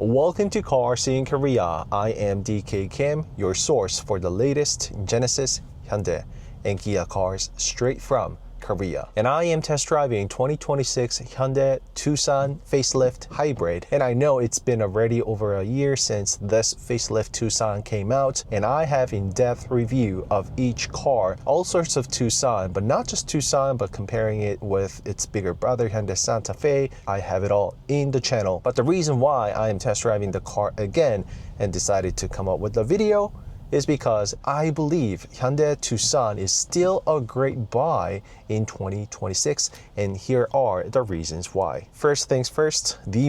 Welcome to Cars in Korea. I am DK Kim, your source for the latest Genesis, Hyundai, and Kia cars straight from Korea. And I am test driving 2026 Hyundai Tucson facelift hybrid. And I know it's been already over a year since this facelift Tucson came out, and I have in-depth review of each car, all sorts of Tucson, but not just Tucson, but comparing it with its bigger brother Hyundai Santa Fe. I have it all in the channel. But the reason why I am test driving the car again and decided to come up with the video is because I believe Hyundai Tucson is still a great buy in 2026, and here are the reasons why. First things first, the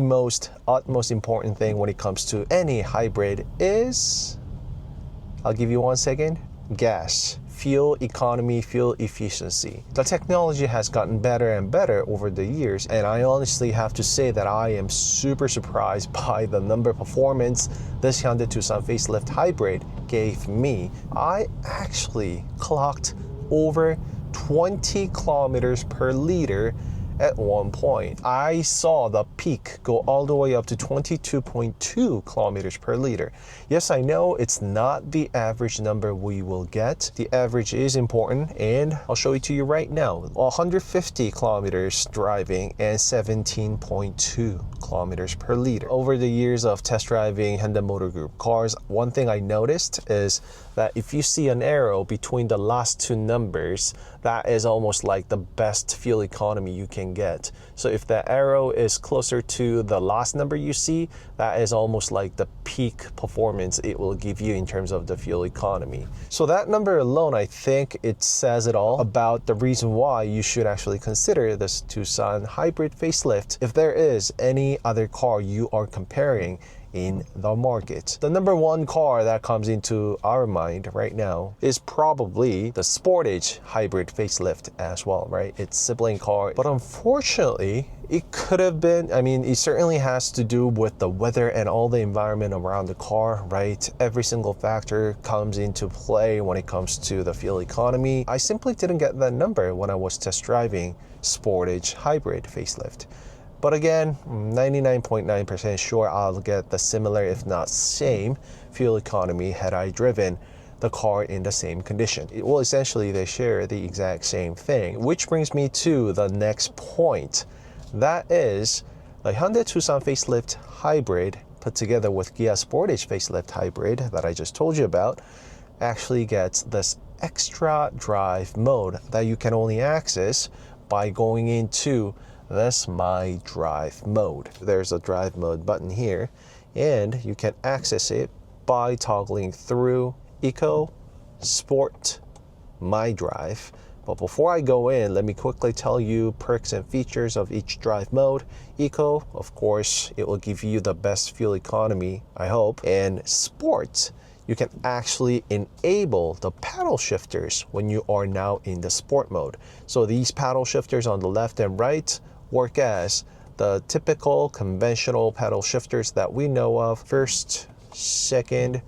utmost important thing when it comes to any hybrid is, I'll give you 1 second, gas. Fuel economy, fuel efficiency. The technology has gotten better and better over the years, and I honestly have to say that I am super surprised by the number performance this Hyundai Tucson facelift hybrid gave me. I actually clocked over 20 kilometers per liter at one point. I saw the peak go all the way up to 22.2 kilometers per liter. Yes, I know it's not the average number we will get. The average is important, and I'll show it to you right now. 150 kilometers driving and 17.2 kilometers per liter. Over the years of test driving Hyundai Motor Group cars, one thing I noticed is that if you see an arrow between the last two numbers, that is almost like the best fuel economy you can get. So if the arrow is closer to the last number you see, that is almost like the peak performance it will give you in terms of the fuel economy. So that number alone, I think it says it all about the reason why you should actually consider this Tucson hybrid facelift if there is any other car you are comparing in the market. The number one car that comes into our mind right now is probably the Sportage hybrid facelift as well, right? Its sibling car. But unfortunately, it could have been, it certainly has to do with the weather and all the environment around the car, right? Every single factor comes into play when it comes to the fuel economy. I simply didn't get that number when I was test driving Sportage hybrid facelift. But again, 99.9% sure I'll get the similar, if not same, fuel economy had I driven the car in the same condition. Well, essentially they share the exact same thing, which brings me to the next point. That is, the Hyundai Tucson facelift hybrid put together with Kia Sportage facelift hybrid that I just told you about actually gets this extra drive mode that you can only access by going into this My Drive mode. There's a drive mode button here, and you can access it by toggling through Eco, Sport, My Drive. But before I go in, let me quickly tell you perks and features of each drive mode. Eco, of course, it will give you the best fuel economy, I hope. And Sport, you can actually enable the paddle shifters when you are now in the sport mode. So these paddle shifters on the left and right work as the typical conventional paddle shifters that we know of. First, second,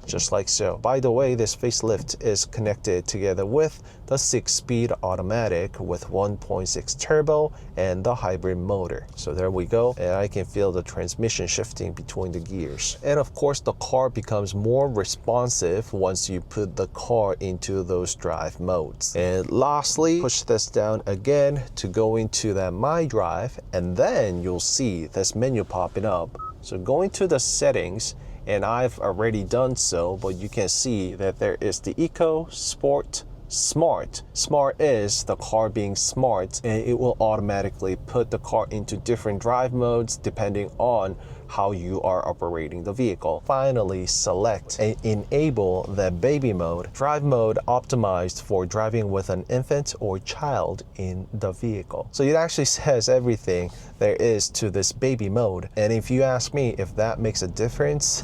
just like so. By the way, this facelift is connected together with the 6-speed automatic with 1.6 turbo and the hybrid motor. So there we go, and I can feel the transmission shifting between the gears. And of course, the car becomes more responsive once you put the car into those drive modes. And lastly, push this down again to go into that My Drive, and then you'll see this menu popping up. So going to the settings, and I've already done so, but you can see that there is the Eco, Sport, Smart. Smart is the car being smart, and it will automatically put the car into different drive modes depending on how you are operating the vehicle. Finally, select and enable the baby mode. Drive mode optimized for driving with an infant or child in the vehicle. So it actually says everything there is to this baby mode. And if you ask me if that makes a difference,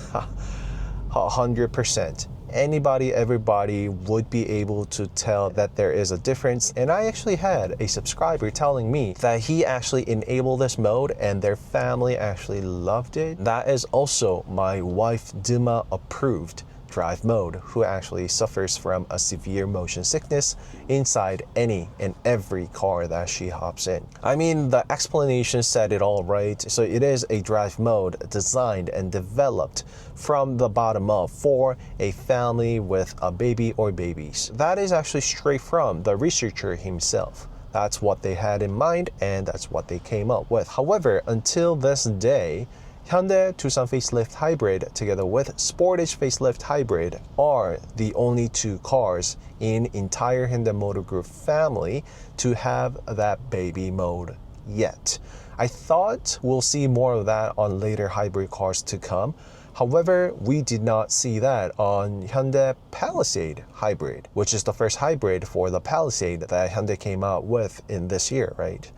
100%. Everybody would be able to tell that there is a difference. And I actually had a subscriber telling me that he actually enabled this mode and their family actually loved it. That is also my wife Dima approved drive mode who actually suffers from a severe motion sickness inside any and every car that she hops in. I mean, the explanation said it all right. So it is a drive mode designed and developed from the bottom up for a family with a baby or babies. That is actually straight from the researcher himself. That's what they had in mind, and that's what they came up with. However, until this day, Hyundai Tucson Facelift Hybrid together with Sportage Facelift Hybrid are the only two cars in entire Hyundai Motor Group family to have that baby mode yet. I thought we'll see more of that on later hybrid cars to come. However, we did not see that on Hyundai Palisade Hybrid, which is the first hybrid for the Palisade that Hyundai came out with in this year, right?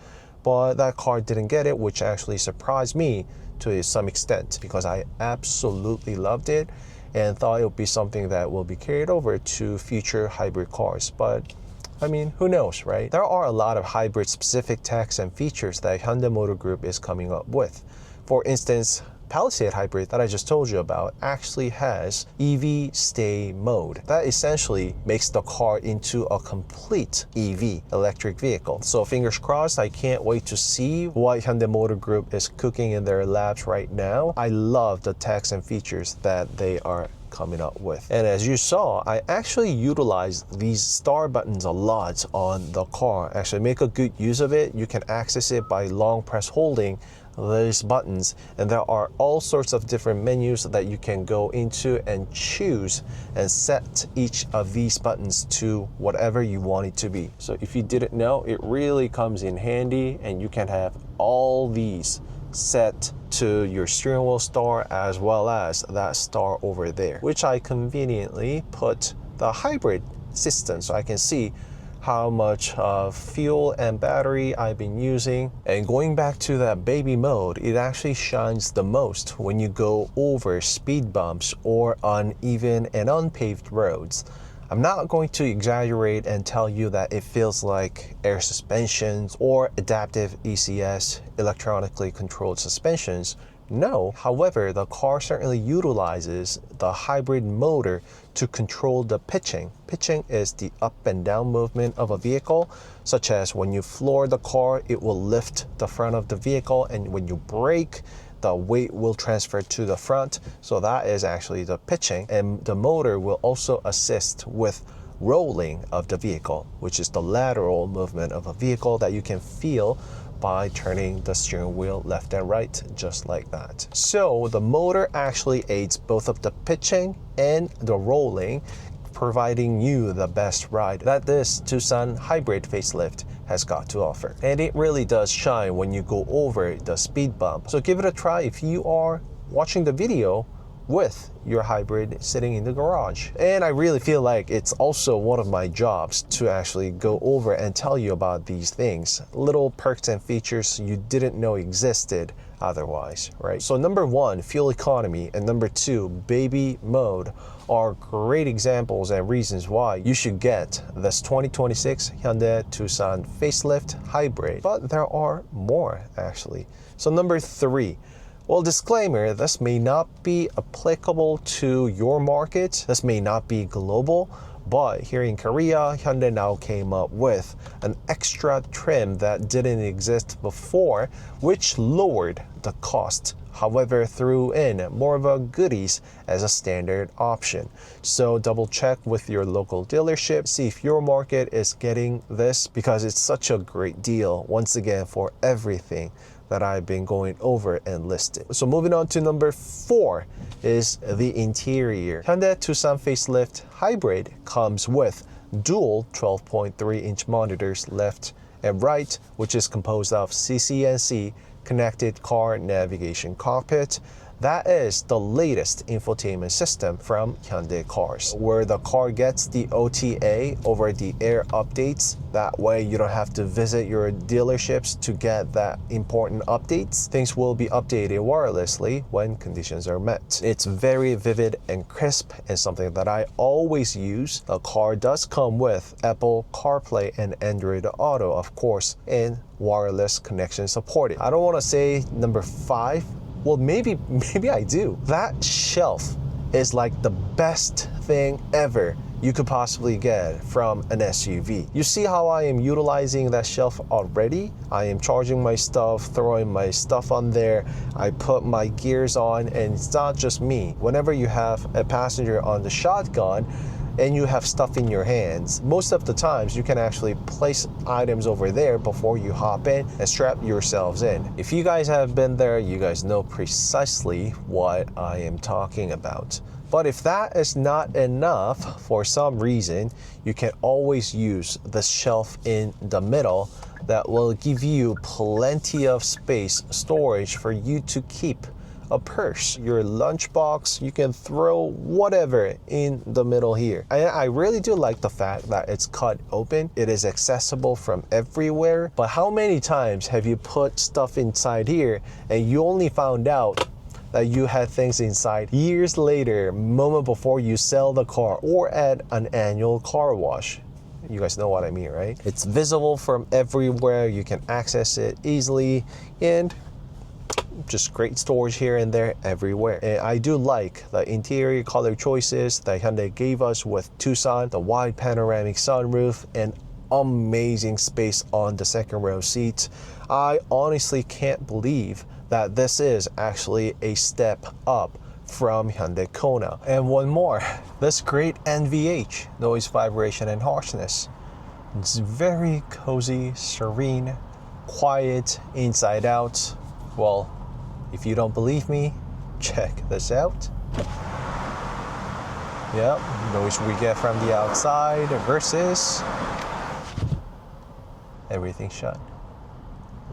But that car didn't get it, which actually surprised me to some extent because I absolutely loved it and thought it would be something that will be carried over to future hybrid cars. But I mean, who knows, right? There are a lot of hybrid specific techs and features that Hyundai Motor Group is coming up with. For instance, Palisade Hybrid that I just told you about actually has EV stay mode. That essentially makes the car into a complete EV, electric vehicle. So fingers crossed, I can't wait to see what Hyundai Motor Group is cooking in their labs right now. I love the techs and features that they are coming up with. And as you saw, I actually utilized these star buttons a lot on the car. Actually make a good use of it. You can access it by long press holding these buttons, and there are all sorts of different menus that you can go into and choose and set each of these buttons to whatever you want it to be. So if you didn't know, it really comes in handy, and you can have all these set to your steering wheel star as well as that star over there, which I conveniently put the hybrid system so I can see how much fuel and battery I've been using. And going back to that baby mode, it actually shines the most when you go over speed bumps or uneven and unpaved roads. I'm not going to exaggerate and tell you that it feels like air suspensions or adaptive ECS, electronically controlled suspensions. No, however, the car certainly utilizes the hybrid motor to control the pitching. Pitching is the up and down movement of a vehicle, such as when you floor the car, it will lift the front of the vehicle, and when you brake, the weight will transfer to the front. So that is actually the pitching, and the motor will also assist with rolling of the vehicle, which is the lateral movement of a vehicle that you can feel by turning the steering wheel left and right, just like that. So the motor actually aids both of the pitching and the rolling, providing you the best ride that this Tucson hybrid facelift has got to offer. And it really does shine when you go over the speed bump. So give it a try if you are watching the video with your hybrid sitting in the garage. And I really feel like it's also one of my jobs to actually go over and tell you about these things, little perks and features you didn't know existed otherwise, right? So number one, fuel economy, and number two, baby mode are great examples and reasons why you should get this 2026 Hyundai Tucson facelift hybrid. But there are more actually. So number three, well, disclaimer, this may not be applicable to your market. This may not be global, but here in Korea, Hyundai now came up with an extra trim that didn't exist before, which lowered the cost. However, threw in more of a goodies as a standard option. So double check with your local dealership, see if your market is getting this, because it's such a great deal, once again, for everything that I've been going over and listed. So moving on to number four is the interior. Hyundai Tucson facelift hybrid comes with dual 12.3-inch monitors left and right, which is composed of CCNC connected car navigation cockpit. That is the latest infotainment system from Hyundai cars, where the car gets the OTA over the air updates. That way you don't have to visit your dealerships to get that important updates. Things will be updated wirelessly when conditions are met. It's very vivid and crisp, and something that I always use. The car does come with Apple CarPlay and Android Auto, of course, and wireless connection supported. I don't want to say number five. Well, maybe I do. That shelf is like the best thing ever you could possibly get from an SUV. You see how I am utilizing that shelf already? I am charging my stuff, throwing my stuff on there. I put my gears on, and it's not just me. Whenever you have a passenger on the shotgun and you have stuff in your hands, most of the times you can actually place items over there before you hop in and strap yourselves in. If you guys have been there, you guys know precisely what I am talking about. But if that is not enough for some reason, you can always use the shelf in the middle that will give you plenty of space, storage for you to keep a purse, your lunchbox. You can throw whatever in the middle here. I really do like the fact that it's cut open. It is accessible from everywhere. But how many times have you put stuff inside here and you only found out that you had things inside years later, moment before you sell the car or at an annual car wash? You guys know what I mean, right? It's visible from everywhere. You can access it easily, and just great storage here and there everywhere. And I do like the interior color choices that Hyundai gave us with Tucson, the wide panoramic sunroof, and amazing space on the second row seats. I honestly can't believe that this is actually a step up from Hyundai Kona. And one more, this great NVH, noise, vibration, and harshness. It's very cozy, serene, quiet, inside out. Well, if you don't believe me, check this out. Yep, noise we get from the outside versus everything shut.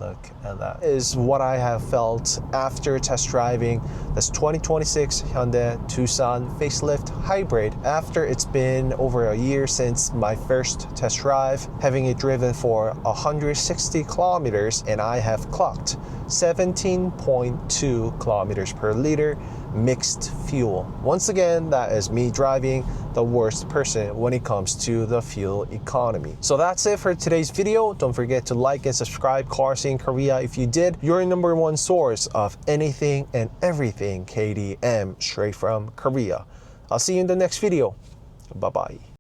Look at that. Is what I have felt after test driving this 2026 Hyundai Tucson facelift hybrid. After it's been over a year since my first test drive, having it driven for 160 kilometers, and I have clocked 17.2 kilometers per liter mixed fuel. Once again, that is me driving the worst person when it comes to the fuel economy. So that's it for today's video. Don't forget to like and subscribe Cars in Korea. If you did, your number one source of anything and everything KDM straight from Korea. I'll see you in the next video. Bye-bye.